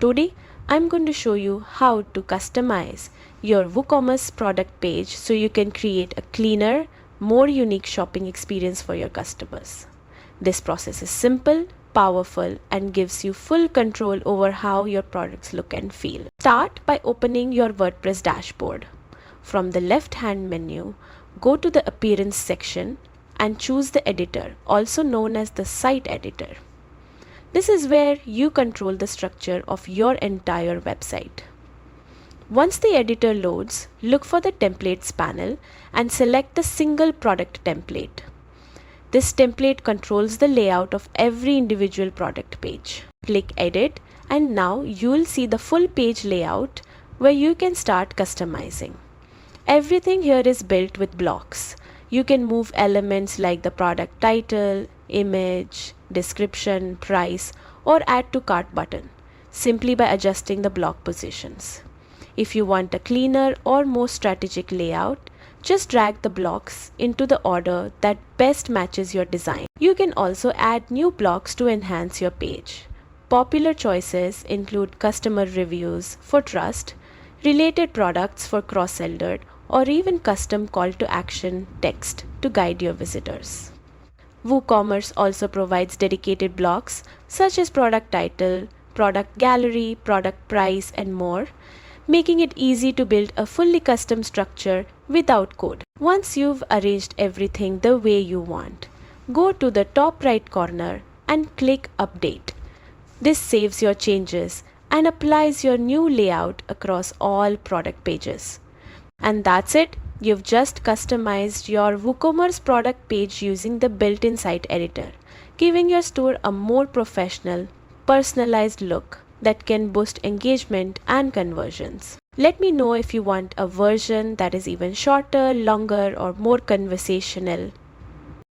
Today, I'm going to show you how to customize your WooCommerce product page so you can create a cleaner, more unique shopping experience for your customers. This process is simple, powerful, and gives you full control over how your products look and feel. Start by opening your WordPress dashboard. From the left-hand menu, go to the Appearance section and choose the editor, also known as the site editor. This is where you control the structure of your entire website. Once the editor loads, look for the Templates panel and select the single product template. This template controls the layout of every individual product page. Click Edit, and now you will see the full page layout where you can start customizing. Everything here is built with blocks. You can move elements like the product title, image, description, price, or add to cart button simply by adjusting the block positions. If you want a cleaner or more strategic layout, just drag the blocks into the order that best matches your design. You can also add new blocks to enhance your page. Popular choices include customer reviews for trust, related products for cross-seller, or even custom call to action text to guide your visitors. WooCommerce also provides dedicated blocks such as product title, product gallery, product price, and more, making it easy to build a fully custom structure without code. Once you've arranged everything the way you want, go to the top right corner and click Update. This saves your changes and applies your new layout across all product pages. And that's it. You've just customized your WooCommerce product page using the built-in site editor, giving your store a more professional, personalized look that can boost engagement and conversions. Let me know if you want a version that is even shorter, longer, or more conversational.